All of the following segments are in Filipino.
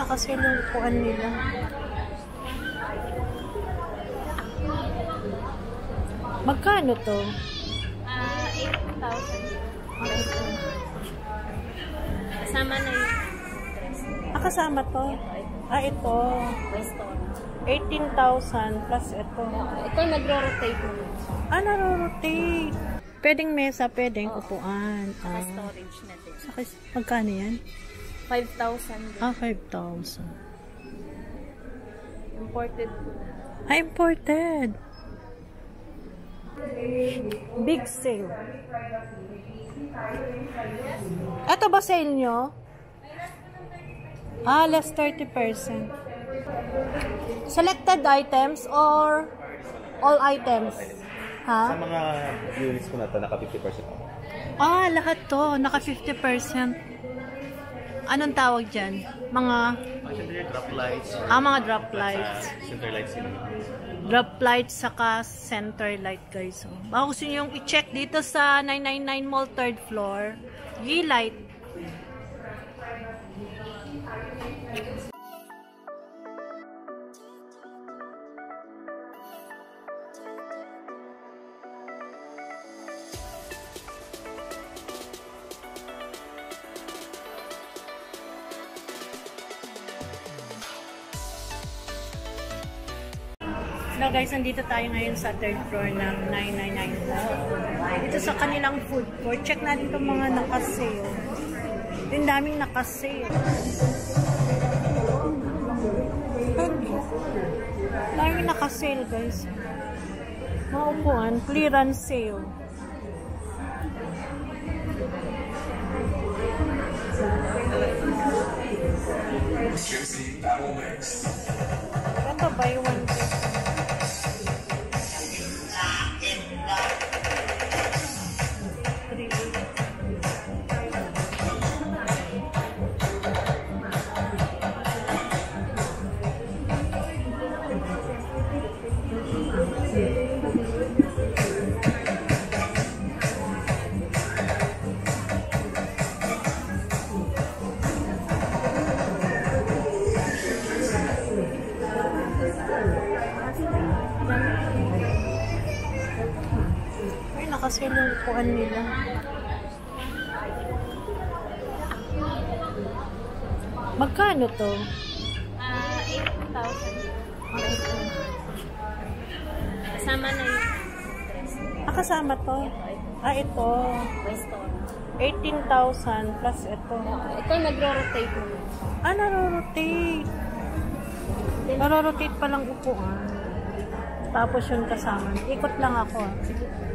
Kasi yung upuan nila. Magkano to? 8,000. Kasama na yun. Kasama to? Ito. Restaurant. 18,000 plus ito. Ito nagro-rotate mo. Naro-rotate. Pwedeng mesa, pwedeng upuan. Storage na din. Magkano yan? 5,000. 5,000. Imported. Imported. Big sale. Ito ba sale nyo? Less 30%. Selected items or all items? Sa mga units ko na ito, naka 50% ako. Lahat to. Naka 50%. Anong tawag dyan? Mga... Actually, drop lights. Mga drop lights. Center lights sila. Drop lights saka center light, guys. Baka gusto nyo yung i-check dito sa 999 Mall 3rd floor. G-Light. Hello guys, nandito tayo ngayon sa 3rd floor ng 999 Mall. Dito sa kanilang food court. Check natin itong mga nakasale. Yung daming nakasale. Daming nakasale guys. Mga upuan, clearance sale. Ito buy one get kasi yung upuan nila. Magkano to? 8,000. Kasama na yun. Kasama to? Ito. Restaurant. 18,000 plus ito. Ito nagro-rotate mo. Naro-rotate. Naro-rotate palang upuan. Tapos yun kasama. Ikot lang ako.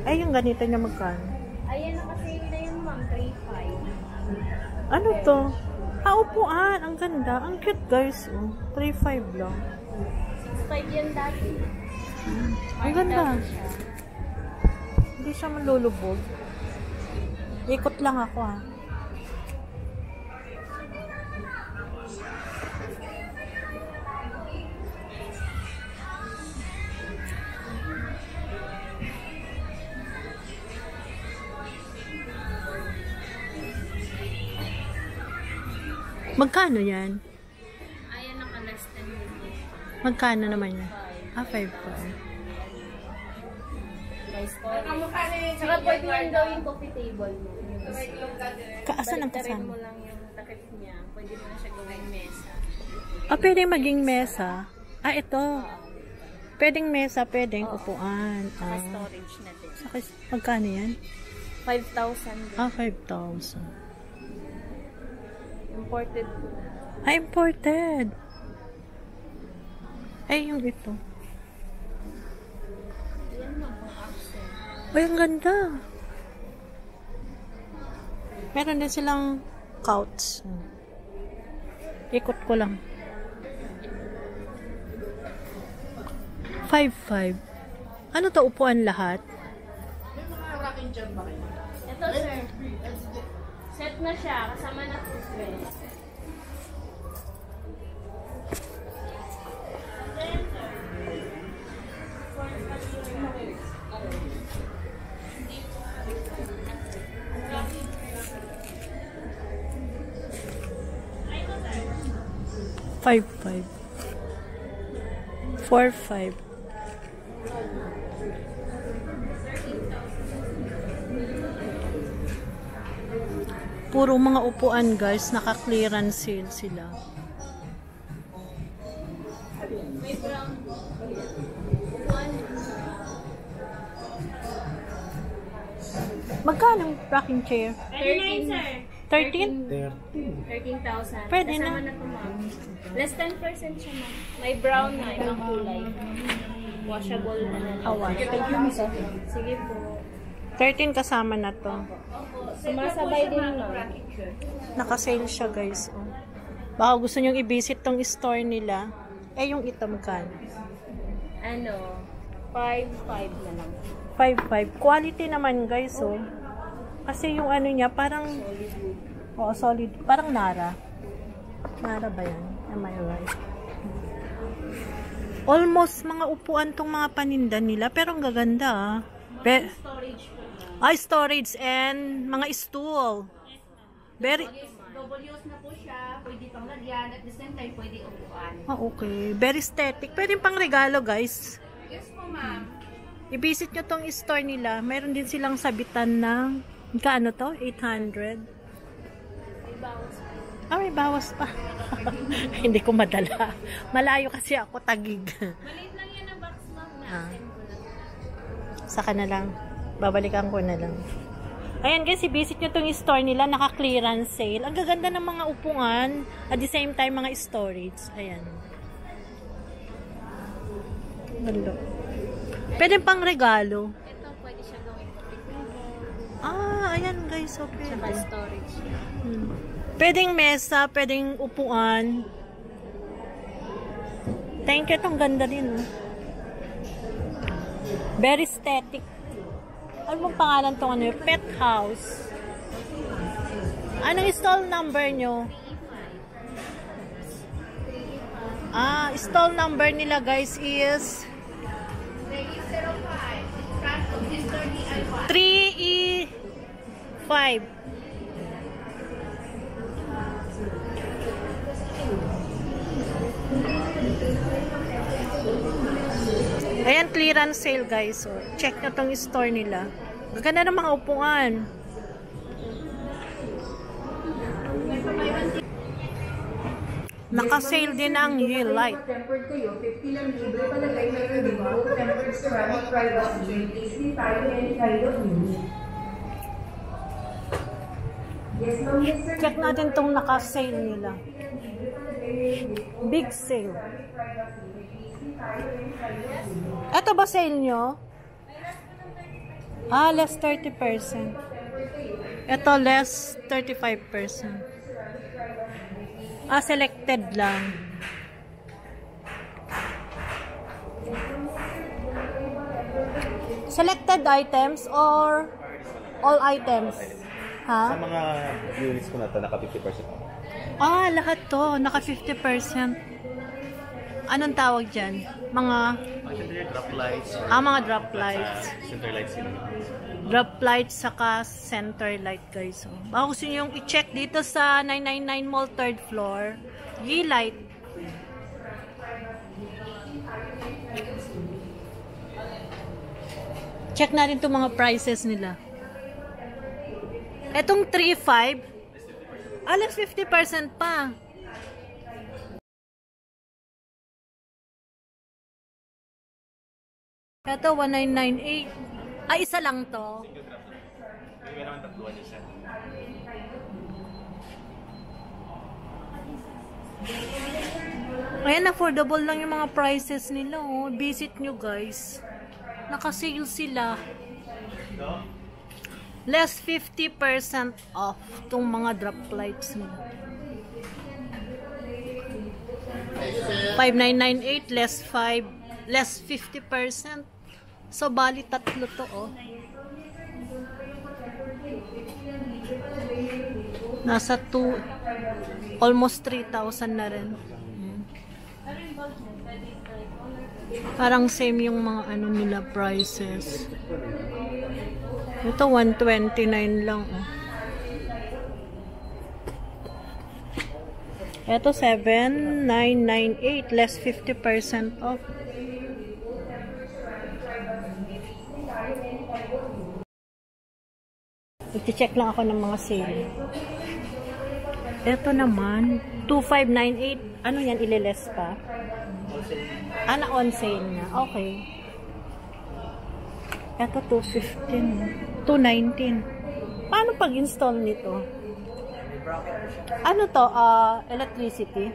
Ay, yung ganito niya magkano? Ayan, nakasave na yun, ma'am. 3,500. Ano to? Upuan. Ang ganda. Ang cute, guys. 3,500 lang. 6,500 yan dati. Ang ganda. Hindi siya malulubog. Ikot lang ako, Magkano yan? Ayan, naka-less than yun. Magkano naman yan? 5 po. Saka pwede yan daw yung coffee table mo. Kaasan ang Balik kasama? mo lang yung takip niya. Pwede mo na siya gawing mesa. Pwedeng maging mesa. Ito. Pwedeng mesa, pwedeng upuan. Storage na din. Magkano yan? 5,000. 5,000. Imported. Imported. Yung ito. Yan mo pang accent. Ang ganda. Meron din silang couch. Ikot ko lang. 5,500. Ano to, upuan lahat? Ito, sir. Set na siya. Kasama na footrest. 5.5. 4.5. Puro mga upuan guys, naka-clearance sale sila. Magkano rocking chair? 13, sir. 13? 13,000. Pwede na. Kasama na to, ma'am. Less 10% siya, ma'am. May brown na, ibang kulay. Washable na na. Wash. Sige po. 13 kasama na to. Sumasabay din, ma'am. Naka-sale siya guys. Oh. Baka gusto nyong i-visit tong store nila. Eh, yung ito magkano? Ano? 5.5 na lang. 5.5. Quality naman guys, oh. Kasi yung ano niya, parang solid. Parang Nara. Nara ba yan? Am I right? Almost mga upuan tong mga paninda nila. Pero ang gaganda, ah. Storage po. Storage and mga stool. Very... Double use na po siya. Pwede pang lagyan. At the same time, pwede upuan. Okay. Very aesthetic. Pwede pang regalo, guys. Yes po, ma'am. I-visit nyo tong store nila. Meron din silang sabitan ng... Kaano to? 800? May bawas pa. Hindi ko madala. Malayo kasi ako, Tagig. Maliit lang yan ang box, ma'am. Saka na lang. Babalikan ko na lang. Ayan guys, i-visit nyo tong store nila. Naka-clearance sale. Ang gaganda ng mga upuan. At the same time, mga storage. Ayan. Ganda. Pwede pang regalo. Ito, pwede siya gawin. Ayan guys. So, pwede. Saka storage. Pwedeng mesa, pwedeng upuan. Thank you. Itong ganda din. Very aesthetic. Ano mong pangalan itong ano? Pet house. Anong stall number nyo? Stall number nila guys is 3E5. Ayan, clearance sale guys. So, check na tong store nila. Gaganda ng mga upuan. Naka-sale din ang Yeelight. Tempered kayo, 50 lang libre palagay na yun, di ba? Tempered ceramic privacy, tasty tayo and kind of unique. Yes, ma'am, yes, sir. Check natin tong naka-sale nila. Big sale. Ito ba sale nyo? Less 30%. Ito less 35%. Selected lang. Selected items or all items? Sa mga units ko na ito, naka 50%. Lahat to. Naka 50%. Anong tawag dyan? Mga... Actually, drop lights. Mga drop lights. Center lights sila. Drop lights saka center light guys. Baka gusto nyo yung i-check dito sa 999 Mall 3rd floor. Yeelight. Check natin itong mga prices nila. Etong 3.5. Alas 50% pa. Ito 1998. Isa lang to. Hindi naman tatluan niya siya. Ayan, affordable lang yung mga prices nila. Visit nyo guys. Naka-sale sila. Less 50% off itong mga drop lights nila. 5,998 less 50%. So, bali tatlo to, Nasa almost 3,000 na rin. Parang same yung mga ano nila prices. Ito 129 lang, Ito 7,998 less 50% off. I-check lang ako ng mga sale. Ito naman 2,598. Ano yan, ililes pa? Na on sale na. Okay. Ito 215. 219. Paano pag-install nito? Ano to? Electricity?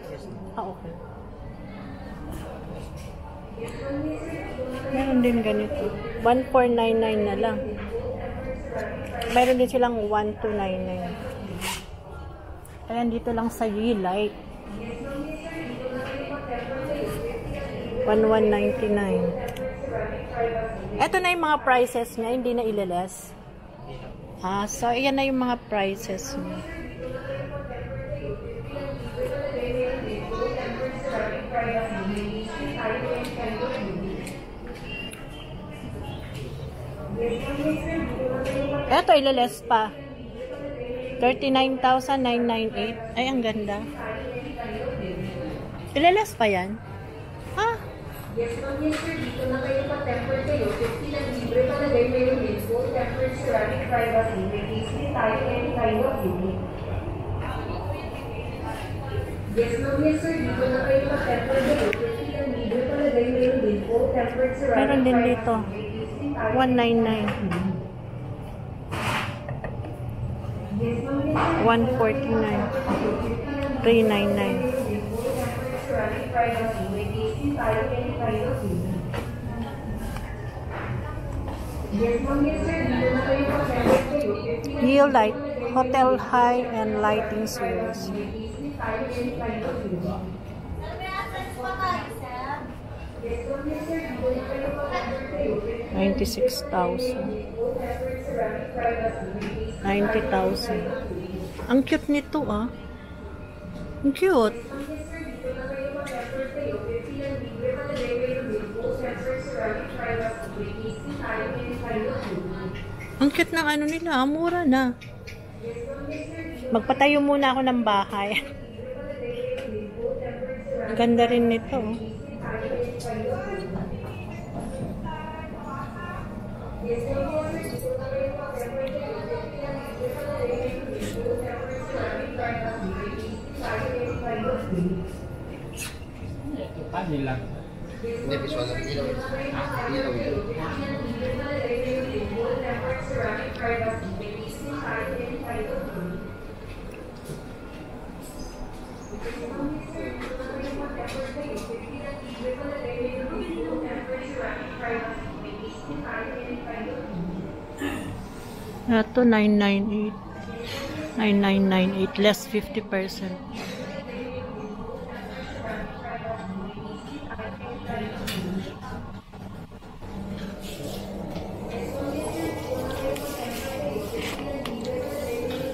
Okay. Meron din ganito. 1,499 na lang. Meron din silang 1,299. Ayan, dito lang sa Yeelight. 1,199. Ito na yung mga prices niya, hindi na ililes. So ayan na yung mga prices niya. Ito ililes pa. 39,998. Ay, ang ganda. Ililes pa yan? Yes, ma'am. Yes, sir. Dito na kayo pa-temper kayo. 50 lang libre palagay. Mayroon din full tempered ceramic privacy. May easily tayo any kind of unit. Yes, ma'am. Yes, sir. Dito na kayo pa-temper kayo. 50 lang libre palagay. Mayroon din full tempered ceramic meron din dito. 199. 149. 399. Yeelight Hotel High and Lighting Series. 96,000. 90,000. Ang cute nito ah. Ang cute. Ang cute ng ano nila, mura na. Magpatayo muna ako ng bahay. Ganda rin nito. Hindi, visual na ilaw. Ilaw yun. Ito 998. 9998 less 50%.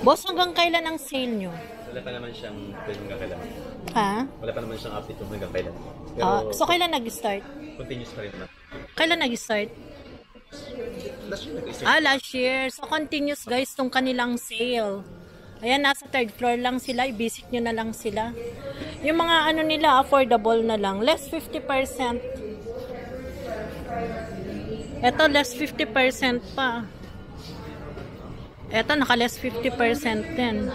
Boss, hanggang kailan ang sale nyo? Wala pa naman siyang hanggang kailan. Ha? Wala pa naman siyang update hanggang kailan. Pero So kailan nag-start? continuous pa rin naman. Kailan nag-start? Last year nag-start. Last year. So continuous guys tong kanilang sale. Ayan, nasa third floor lang sila. I-visit nyo na lang sila. Yung mga ano nila, affordable na lang. Less 50%. Ito, less 50% pa. Ito, naka-less 50% din.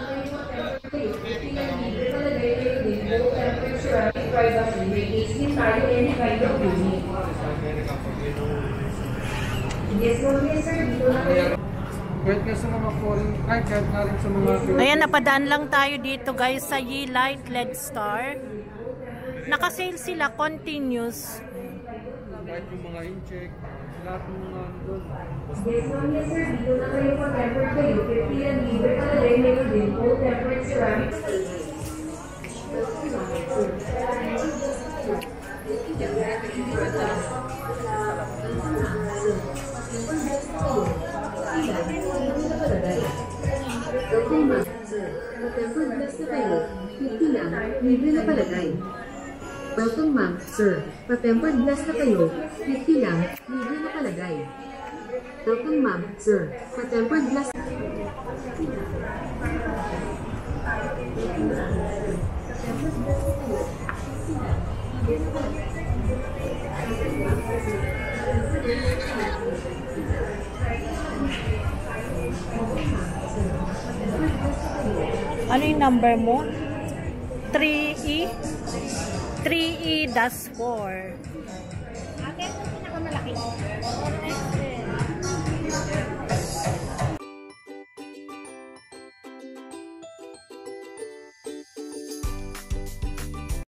Ayan, napadaan lang tayo dito guys sa Yeelight LED Star. Naka-sale sila, continuous. Kahit yung mga in-check, lahat ng mga doon. Yes, ma'am. Yes, sir. Dito na kayo pa-tempered kayo. 50 yan. Libre ka na rin. Meron din full tempered ceramic. Okay, ma'am. Sir, pa-tempered glass na kayo. 50 lang. Libre na palagay. Welcome, ma'am. Sir, pa-tempered glass na kayo. 50 lang. Libre na palagay. Welcome, ma'am. Sir, pa-tempered glass. Ano yung number mo? 3E? 3E-4. Ate, ito pinakamalaki.